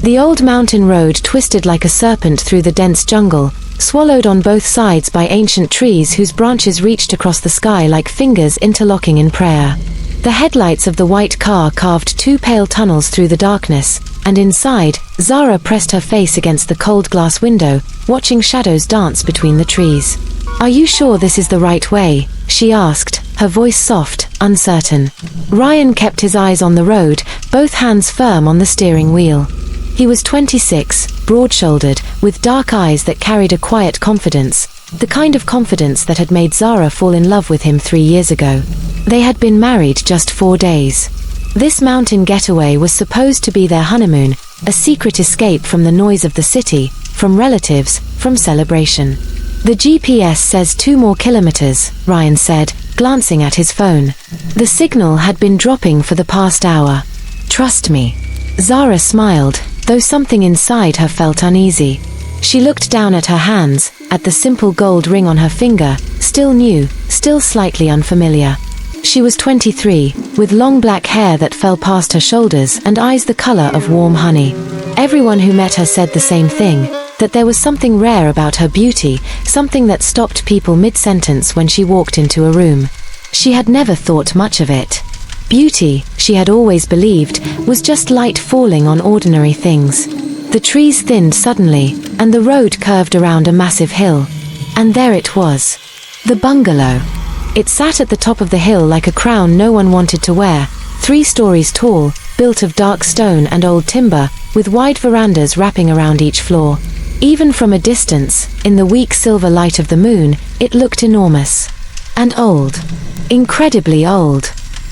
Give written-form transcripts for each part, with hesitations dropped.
The old mountain road twisted like a serpent through the dense jungle, swallowed on both sides by ancient trees whose branches reached across the sky like fingers interlocking in prayer. The headlights of the white car carved two pale tunnels through the darkness, and inside, Zara pressed her face against the cold glass window, watching shadows dance between the trees. "Are you sure this is the right way?" she asked, her voice soft, uncertain. Ryan kept his eyes on the road, both hands firm on the steering wheel. He was 26, broad-shouldered, with dark eyes that carried a quiet confidence, the kind of confidence that had made Zara fall in love with him 3 years ago. They had been married just 4 days. This mountain getaway was supposed to be their honeymoon, a secret escape from the noise of the city, from relatives, from celebration. "The GPS says 2 more kilometers," Ryan said, glancing at his phone. The signal had been dropping for the past hour. "Trust me." Zara smiled, though something inside her felt uneasy. She looked down at her hands, at the simple gold ring on her finger, still new, still slightly unfamiliar. She was 23, with long black hair that fell past her shoulders and eyes the color of warm honey. Everyone who met her said the same thing, that there was something rare about her beauty, something that stopped people mid-sentence when she walked into a room. She had never thought much of it. Beauty, she had always believed, was just light falling on ordinary things. The trees thinned suddenly, and the road curved around a massive hill. And there it was. The bungalow. It sat at the top of the hill like a crown no one wanted to wear, 3 stories tall, built of dark stone and old timber, with wide verandas wrapping around each floor. Even from a distance, in the weak silver light of the moon, it looked enormous. And old. Incredibly old.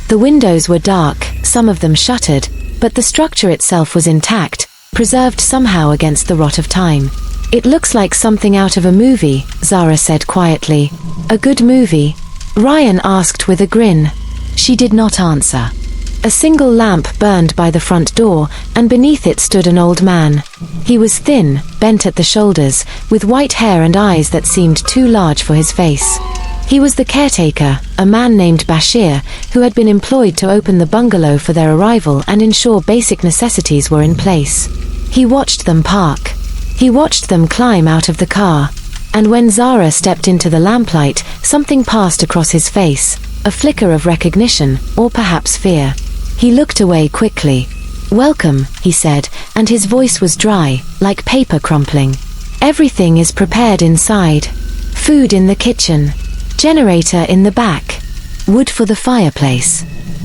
The windows were dark, some of them shuttered, but the structure itself was intact, preserved somehow against the rot of time. "It looks like something out of a movie," Zara said quietly. "A good movie?" Ryan asked with a grin. She did not answer. A single lamp burned by the front door, and beneath it stood an old man. He was thin, bent at the shoulders, with white hair and eyes that seemed too large for his face. He was the caretaker, a man named Bashir, who had been employed to open the bungalow for their arrival and ensure basic necessities were in place. He watched them park. He watched them climb out of the car. And when Zara stepped into the lamplight, something passed across his face, a flicker of recognition, or perhaps fear. He looked away quickly. "Welcome," he said, and his voice was dry, like paper crumpling. "Everything is prepared inside. Food in the kitchen. Generator in the back. Wood for the fireplace."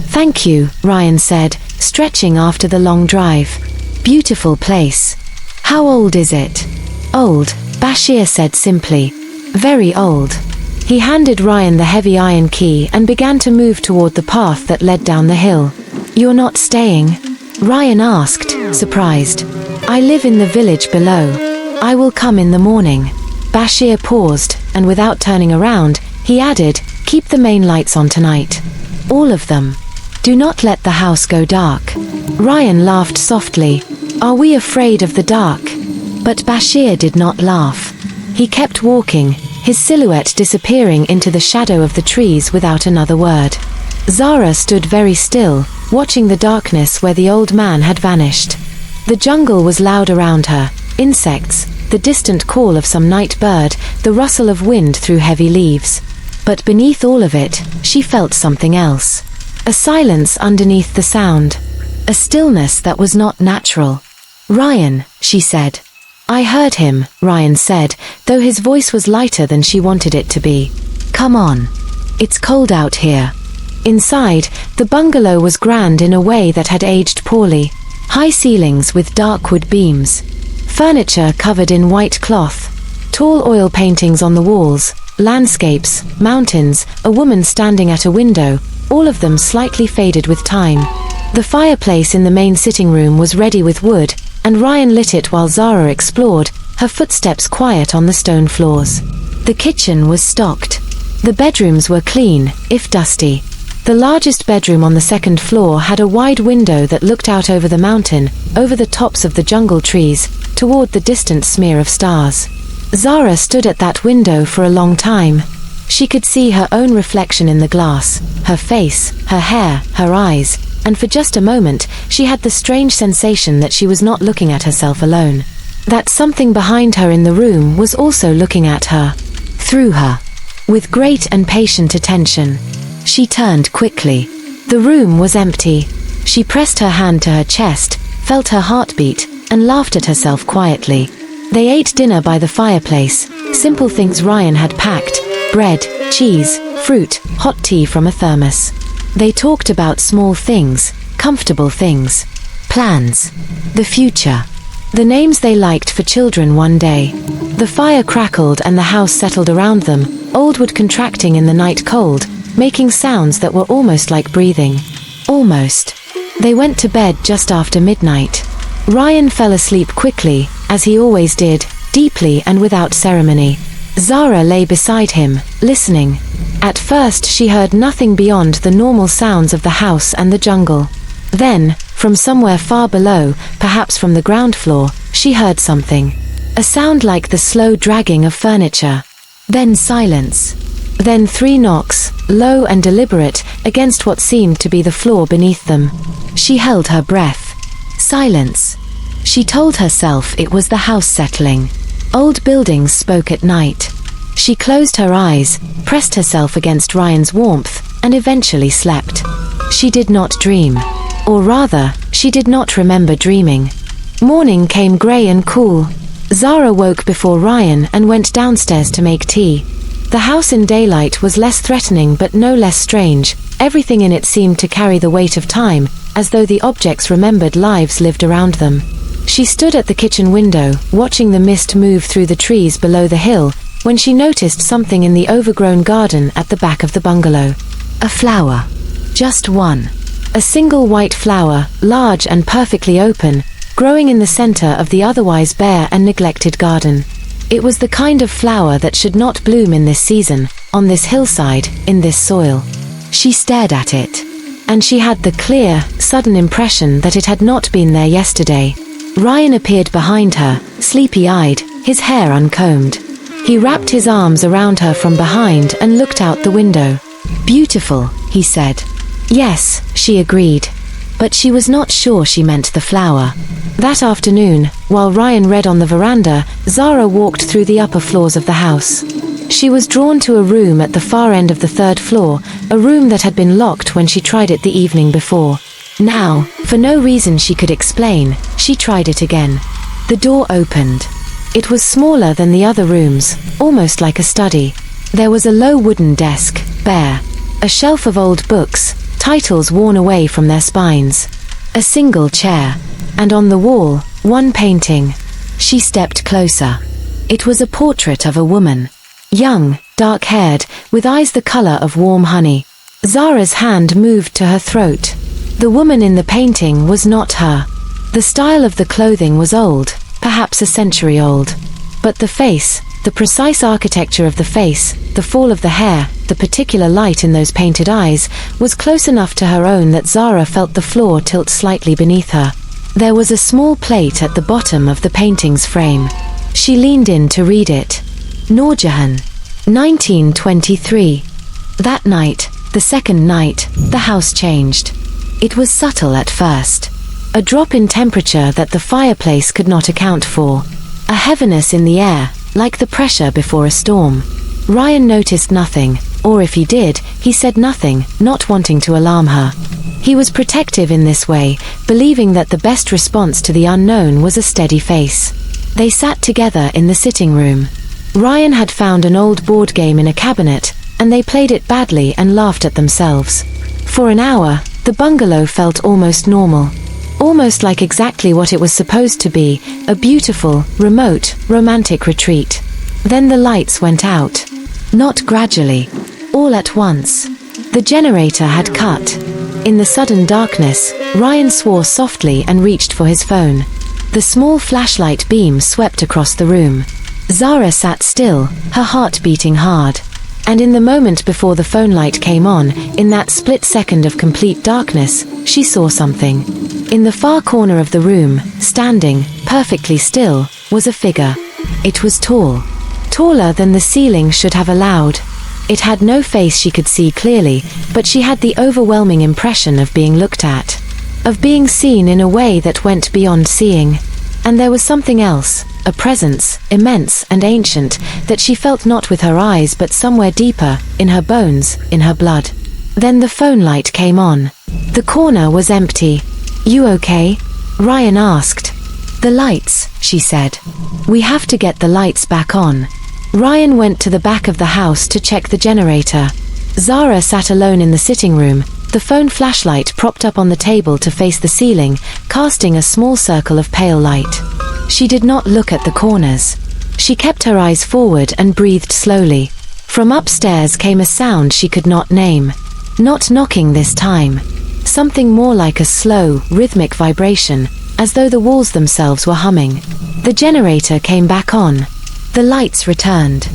"Thank you," Ryan said, stretching after the long drive. "Beautiful place. How old is it?" "Old," Bashir said simply. "Very old." He handed Ryan the heavy iron key and began to move toward the path that led down the hill. "You're not staying?" Ryan asked, surprised. "I live in the village below. I will come in the morning." Bashir paused, and without turning around, he added, "Keep the main lights on tonight. All of them. Do not let the house go dark." Ryan laughed softly. "Are we afraid of the dark?" But Bashir did not laugh. He kept walking, his silhouette disappearing into the shadow of the trees without another word. Zara stood very still, watching the darkness where the old man had vanished. The jungle was loud around her, insects, the distant call of some night bird, the rustle of wind through heavy leaves. But beneath all of it, she felt something else. A silence underneath the sound. A stillness that was not natural. "Ryan," she said. "I heard him," Ryan said, though his voice was lighter than she wanted it to be. "Come on. It's cold out here." Inside, the bungalow was grand in a way that had aged poorly. High ceilings with dark wood beams. Furniture covered in white cloth. Tall oil paintings on the walls. Landscapes, mountains, a woman standing at a window, all of them slightly faded with time. The fireplace in the main sitting room was ready with wood, and Ryan lit it while Zara explored, her footsteps quiet on the stone floors. The kitchen was stocked. The bedrooms were clean, if dusty. The largest bedroom on the second floor had a wide window that looked out over the mountain, over the tops of the jungle trees, toward the distant smear of stars. Zara stood at that window for a long time. She could see her own reflection in the glass, her face, her hair, her eyes, and for just a moment, she had the strange sensation that she was not looking at herself alone. That something behind her in the room was also looking at her. Through her. With great and patient attention. She turned quickly. The room was empty. She pressed her hand to her chest, felt her heartbeat, and laughed at herself quietly. They ate dinner by the fireplace, simple things Ryan had packed: bread, cheese, fruit, hot tea from a thermos. They talked about small things, comfortable things, plans, the future, the names they liked for children one day. The fire crackled and the house settled around them, old wood contracting in the night cold, making sounds that were almost like breathing. Almost. They went to bed just after midnight. Ryan fell asleep quickly, as he always did, deeply and without ceremony. Zara lay beside him, listening. At first she heard nothing beyond the normal sounds of the house and the jungle. Then, from somewhere far below, perhaps from the ground floor, she heard something. A sound like the slow dragging of furniture. Then silence. Then 3 knocks, low and deliberate, against what seemed to be the floor beneath them. She held her breath. Silence. She told herself it was the house settling. Old buildings spoke at night. She closed her eyes, pressed herself against Ryan's warmth, and eventually slept. She did not dream. Or rather, she did not remember dreaming. Morning came grey and cool. Zara woke before Ryan and went downstairs to make tea. The house in daylight was less threatening but no less strange. Everything in it seemed to carry the weight of time, as though the objects remembered lives lived around them. She stood at the kitchen window, watching the mist move through the trees below the hill, when she noticed something in the overgrown garden at the back of the bungalow. A flower. Just one. A single white flower, large and perfectly open, growing in the center of the otherwise bare and neglected garden. It was the kind of flower that should not bloom in this season, on this hillside, in this soil. She stared at it. And she had the clear, sudden impression that it had not been there yesterday. Ryan appeared behind her, sleepy-eyed, his hair uncombed. He wrapped his arms around her from behind and looked out the window. "Beautiful," he said. "Yes," she agreed. But she was not sure she meant the flower. That afternoon, while Ryan read on the veranda, Zara walked through the upper floors of the house. She was drawn to a room at the far end of the 3rd floor, a room that had been locked when she tried it the evening before. Now, for no reason she could explain, she tried it again. The door opened. It was smaller than the other rooms, almost like a study. There was a low wooden desk, bare. A shelf of old books, titles worn away from their spines. A single chair. And on the wall, one painting. She stepped closer. It was a portrait of a woman. Young, dark-haired, with eyes the color of warm honey. Zara's hand moved to her throat. The woman in the painting was not her. The style of the clothing was old, perhaps a century old. But the face, the precise architecture of the face, the fall of the hair, the particular light in those painted eyes, was close enough to her own that Zara felt the floor tilt slightly beneath her. There was a small plate at the bottom of the painting's frame. She leaned in to read it. Noorjahan, 1923. That night, the second night, the house changed. It was subtle at first. A drop in temperature that the fireplace could not account for. A heaviness in the air, like the pressure before a storm. Ryan noticed nothing, or if he did, he said nothing, not wanting to alarm her. He was protective in this way, believing that the best response to the unknown was a steady face. They sat together in the sitting room. Ryan had found an old board game in a cabinet, and they played it badly and laughed at themselves. For an hour, the bungalow felt almost normal. Almost like exactly what it was supposed to be, a beautiful, remote, romantic retreat. Then the lights went out. Not gradually. All at once. The generator had cut. In the sudden darkness, Ryan swore softly and reached for his phone. The small flashlight beam swept across the room. Zara sat still, her heart beating hard. And in the moment before the phone light came on, in that split second of complete darkness, she saw something. In the far corner of the room, standing, perfectly still, was a figure. It was tall. Taller than the ceiling should have allowed. It had no face she could see clearly, but she had the overwhelming impression of being looked at. Of being seen in a way that went beyond seeing. And there was something else, a presence, immense and ancient, that she felt not with her eyes but somewhere deeper, in her bones, in her blood. Then the phone light came on. The corner was empty. "You okay?" Ryan asked. "The lights," she said. "We have to get the lights back on." Ryan went to the back of the house to check the generator. Zara sat alone in the sitting room, the phone flashlight propped up on the table to face the ceiling, casting a small circle of pale light. She did not look at the corners. She kept her eyes forward and breathed slowly. From upstairs came a sound she could not name. Not knocking this time. Something more like a slow, rhythmic vibration, as though the walls themselves were humming. The generator came back on. The lights returned.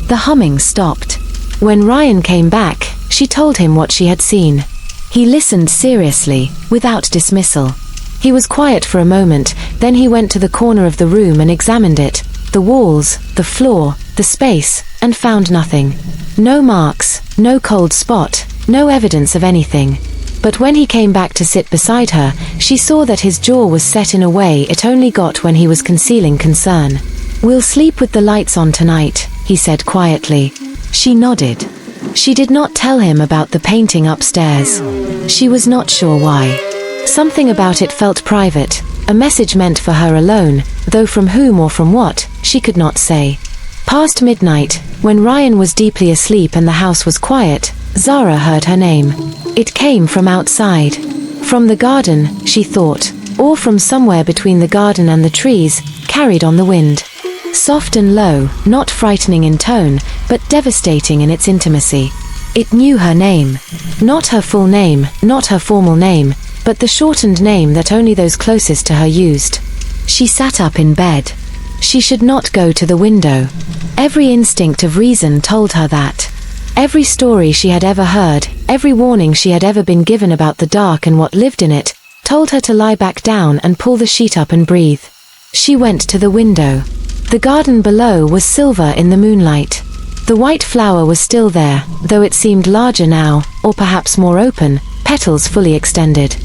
The humming stopped. When Ryan came back, she told him what she had seen. He listened seriously, without dismissal. He was quiet for a moment, then he went to the corner of the room and examined it, the walls, the floor, the space, and found nothing. No marks, no cold spot, no evidence of anything. But when he came back to sit beside her, she saw that his jaw was set in a way it only got when he was concealing concern. "We'll sleep with the lights on tonight," he said quietly. She nodded. She did not tell him about the painting upstairs. She was not sure why. Something about it felt private, a message meant for her alone, though from whom or from what, she could not say. Past midnight, when Ryan was deeply asleep and the house was quiet, Zara heard her name. It came from outside. From the garden, she thought, or from somewhere between the garden and the trees, carried on the wind. Soft and low, not frightening in tone, but devastating in its intimacy. It knew her name. Not her full name, not her formal name, but the shortened name that only those closest to her used. She sat up in bed. She should not go to the window. Every instinct of reason told her that. Every story she had ever heard, every warning she had ever been given about the dark and what lived in it, told her to lie back down and pull the sheet up and breathe. She went to the window. The garden below was silver in the moonlight. The white flower was still there, though it seemed larger now, or perhaps more open, petals fully extended.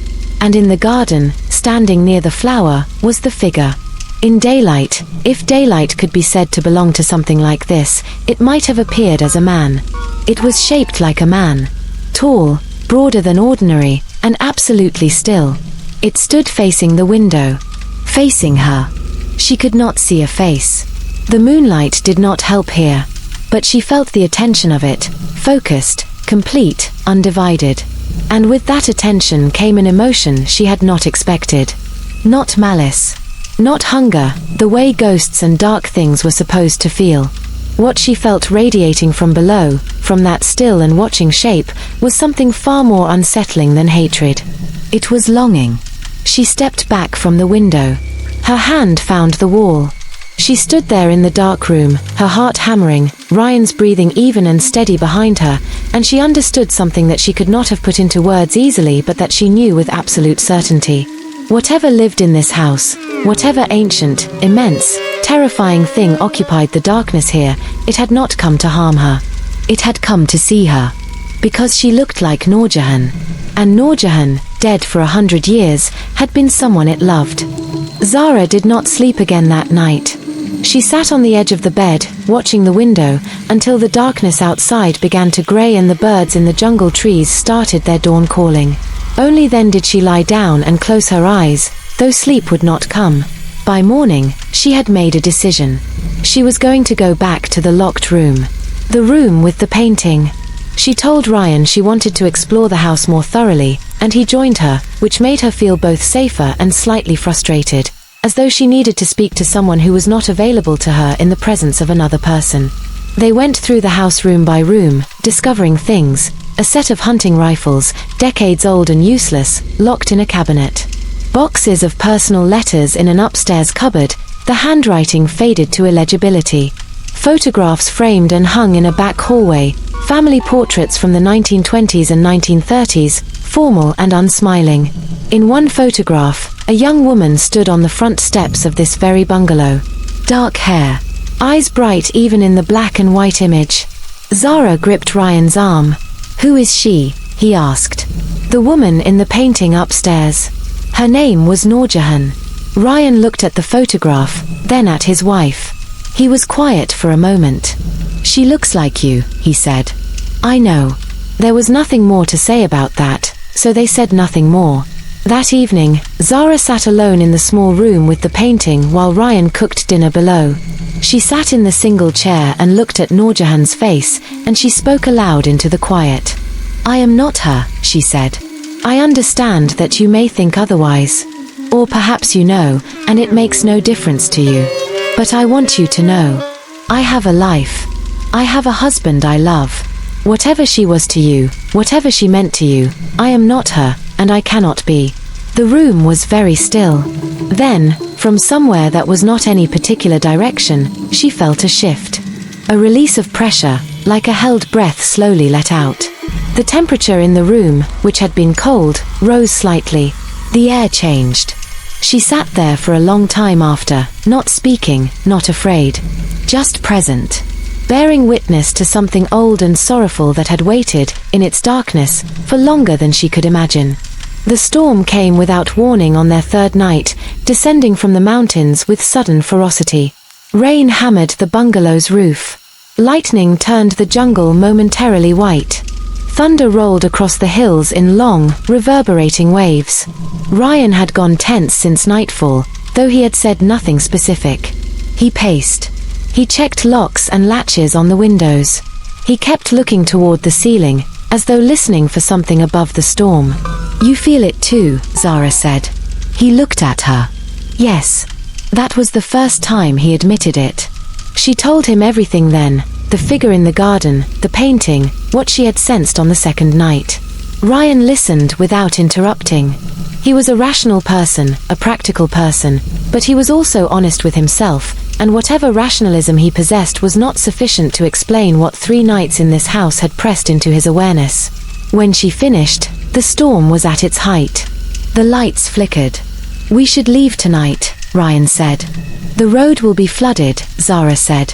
And in the garden, standing near the flower, was the figure. In daylight, if daylight could be said to belong to something like this, it might have appeared as a man. It was shaped like a man. Tall, broader than ordinary, and absolutely still. It stood facing the window. Facing her. She could not see a face. The moonlight did not help here. But she felt the attention of it, focused, complete, undivided. And with that attention came an emotion she had not expected. Not malice. Not hunger, the way ghosts and dark things were supposed to feel. What she felt radiating from below, from that still and watching shape, was something far more unsettling than hatred. It was longing. She stepped back from the window. Her hand found the wall. She stood there in the dark room, her heart hammering, Ryan's breathing even and steady behind her, and she understood something that she could not have put into words easily but that she knew with absolute certainty. Whatever lived in this house, whatever ancient, immense, terrifying thing occupied the darkness here, it had not come to harm her. It had come to see her. Because she looked like Noorjahan. And Noorjahan, dead for 100 years, had been someone it loved. Zara did not sleep again that night. She sat on the edge of the bed, watching the window, until the darkness outside began to grey and the birds in the jungle trees started their dawn calling. Only then did she lie down and close her eyes, though sleep would not come. By morning, she had made a decision. She was going to go back to the locked room. The room with the painting. She told Ryan she wanted to explore the house more thoroughly, and he joined her, which made her feel both safer and slightly frustrated, as though she needed to speak to someone who was not available to her in the presence of another person. They went through the house room by room, discovering things. A set of hunting rifles, decades old and useless, locked in a cabinet. Boxes of personal letters in an upstairs cupboard, the handwriting faded to illegibility. Photographs framed and hung in a back hallway, family portraits from the 1920s and 1930s, formal and unsmiling. In one photograph, a young woman stood on the front steps of this very bungalow. Dark hair. Eyes bright even in the black and white image. Zara gripped Ryan's arm. "Who is she?" he asked. "The woman in the painting upstairs. Her name was Noorjahan." Ryan looked at the photograph, then at his wife. He was quiet for a moment. "She looks like you," he said. "I know." There was nothing more to say about that, so they said nothing more. That evening, Zara sat alone in the small room with the painting while Ryan cooked dinner below. She sat in the single chair and looked at Noorjahan's face, and she spoke aloud into the quiet. "I am not her," she said. "I understand that you may think otherwise. Or perhaps you know, and it makes no difference to you. But I want you to know. I have a life. I have a husband I love. Whatever she was to you, whatever she meant to you, I am not her, and I cannot be." The room was very still. Then, from somewhere that was not any particular direction, she felt a shift. A release of pressure, like a held breath slowly let out. The temperature in the room, which had been cold, rose slightly. The air changed. She sat there for a long time after, not speaking, not afraid. Just present. Bearing witness to something old and sorrowful that had waited, in its darkness, for longer than she could imagine. The storm came without warning on their third night, descending from the mountains with sudden ferocity. Rain hammered the bungalow's roof. Lightning turned the jungle momentarily white. Thunder rolled across the hills in long, reverberating waves. Ryan had gone tense since nightfall, though he had said nothing specific. He paced. He checked locks and latches on the windows. He kept looking toward the ceiling, as though listening for something above the storm. "You feel it too," Zara said. He looked at her. Yes. That was the first time he admitted it. She told him everything then, the figure in the garden, the painting, what she had sensed on the second night. Ryan listened without interrupting. He was a rational person, a practical person, but he was also honest with himself, and whatever rationalism he possessed was not sufficient to explain what 3 nights in this house had pressed into his awareness. When she finished, the storm was at its height. The lights flickered. "We should leave tonight," Ryan said. "The road will be flooded," Zara said.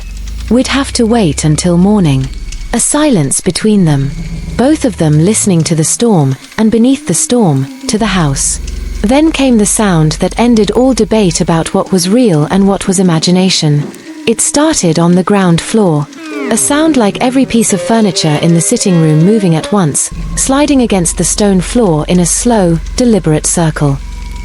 "We'd have to wait until morning." A silence between them. Both of them listening to the storm, and beneath the storm, to the house. Then came the sound that ended all debate about what was real and what was imagination. It started on the ground floor. A sound like every piece of furniture in the sitting room moving at once, sliding against the stone floor in a slow, deliberate circle.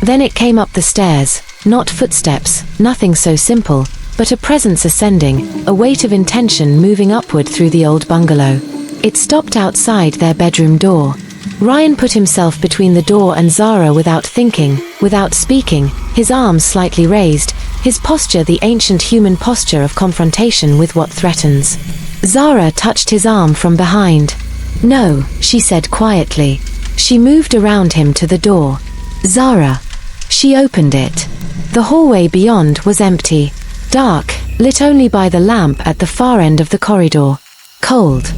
Then it came up the stairs, not footsteps, nothing so simple, but a presence ascending, a weight of intention moving upward through the old bungalow. It stopped outside their bedroom door. Ryan put himself between the door and Zara without thinking, without speaking, his arms slightly raised, his posture the ancient human posture of confrontation with what threatens. Zara touched his arm from behind. "No," she said quietly. She moved around him to the door. "Zara." She opened it. The hallway beyond was empty. Dark, lit only by the lamp at the far end of the corridor. Cold.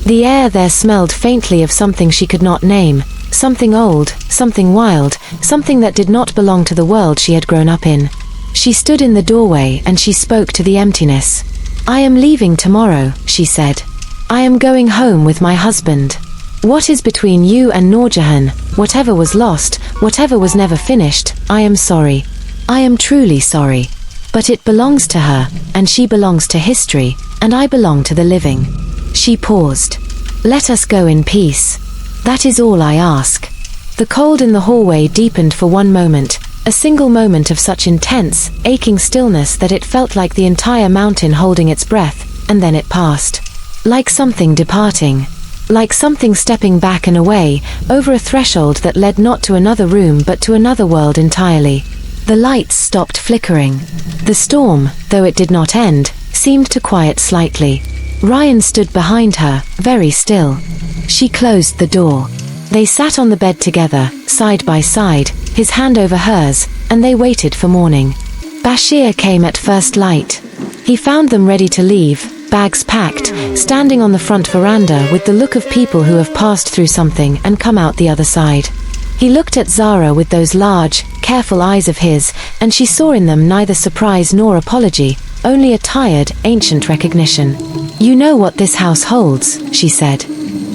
The air there smelled faintly of something she could not name, something old, something wild, something that did not belong to the world she had grown up in. She stood in the doorway and she spoke to the emptiness. "I am leaving tomorrow," she said. "I am going home with my husband. What is between you and Noorjahan, whatever was lost, whatever was never finished, I am sorry. I am truly sorry. But it belongs to her, and she belongs to history, and I belong to the living." She paused. "Let us go in peace. That is all I ask." The cold in the hallway deepened for one moment, a single moment of such intense, aching stillness that it felt like the entire mountain holding its breath, and then it passed. Like something departing. Like something stepping back and away, over a threshold that led not to another room but to another world entirely. The lights stopped flickering. The storm, though it did not end, seemed to quiet slightly. Ryan stood behind her, very still. She closed the door. They sat on the bed together, side by side, his hand over hers, and they waited for morning. Bashir came at first light. He found them ready to leave, bags packed, standing on the front veranda with the look of people who have passed through something and come out the other side. He looked at Zara with those large, careful eyes of his, and she saw in them neither surprise nor apology, only a tired, ancient recognition. You know what this house holds, she said.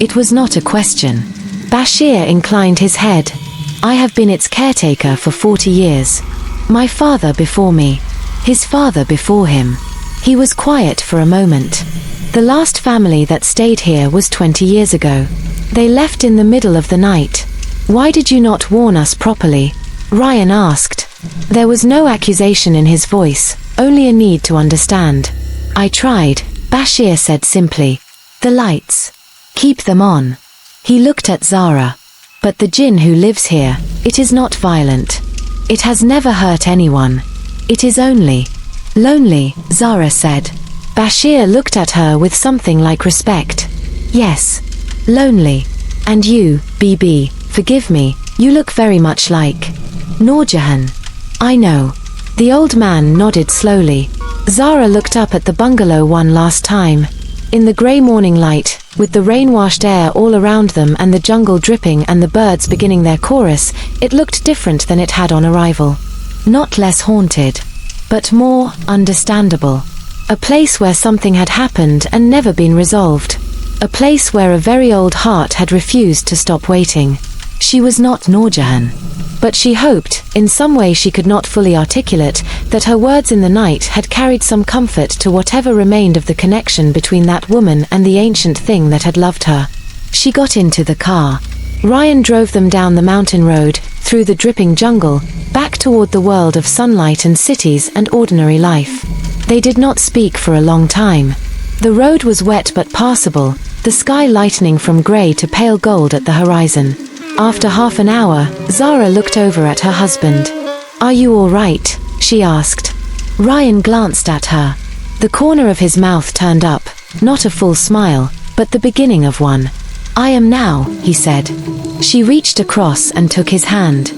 It was not a question. Bashir inclined his head. I have been its caretaker for 40 years. My father before me. His father before him. He was quiet for a moment. The last family that stayed here was 20 years ago. They left in the middle of the night. Why did you not warn us properly? Ryan asked. There was no accusation in his voice, only a need to understand. I tried, Bashir said simply. The lights. Keep them on. He looked at Zara. But the jinn who lives here, it is not violent. It has never hurt anyone. It is only lonely, Zara said. Bashir looked at her with something like respect. Yes, lonely. And you, Bibi, forgive me, you look very much like Noorjahan. I know. The old man nodded slowly. Zara looked up at the bungalow one last time. In the grey morning light, with the rain-washed air all around them and the jungle dripping and the birds beginning their chorus, it looked different than it had on arrival. Not less haunted, but more understandable. A place where something had happened and never been resolved. A place where a very old heart had refused to stop waiting. She was not Noorjahan. But she hoped, in some way she could not fully articulate, that her words in the night had carried some comfort to whatever remained of the connection between that woman and the ancient thing that had loved her. She got into the car. Ryan drove them down the mountain road, through the dripping jungle, back toward the world of sunlight and cities and ordinary life. They did not speak for a long time. The road was wet but passable, the sky lightening from grey to pale gold at the horizon. After half an hour, Zara looked over at her husband. Are you all right? She asked. Ryan glanced at her. The corner of his mouth turned up, not a full smile, but the beginning of one. I am now, he said. She reached across and took his hand.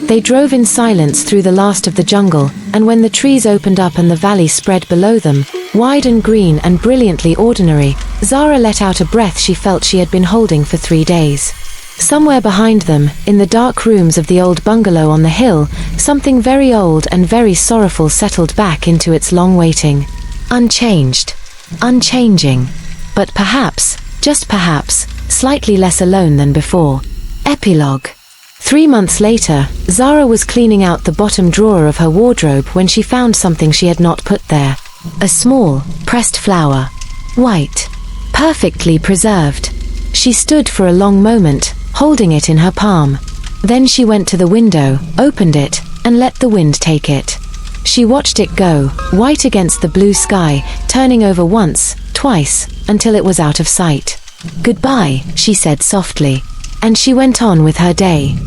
They drove in silence through the last of the jungle, and when the trees opened up and the valley spread below them, wide and green and brilliantly ordinary, Zara let out a breath she felt she had been holding for 3 days. Somewhere behind them, in the dark rooms of the old bungalow on the hill, something very old and very sorrowful settled back into its long waiting. Unchanged. Unchanging. But perhaps, just perhaps, slightly less alone than before. Epilogue. 3 months later, Zara was cleaning out the bottom drawer of her wardrobe when she found something she had not put there. A small, pressed flower. White. Perfectly preserved. She stood for a long moment, holding it in her palm. Then she went to the window, opened it, and let the wind take it. She watched it go, white against the blue sky, turning over once, twice, until it was out of sight. Goodbye, she said softly. And she went on with her day.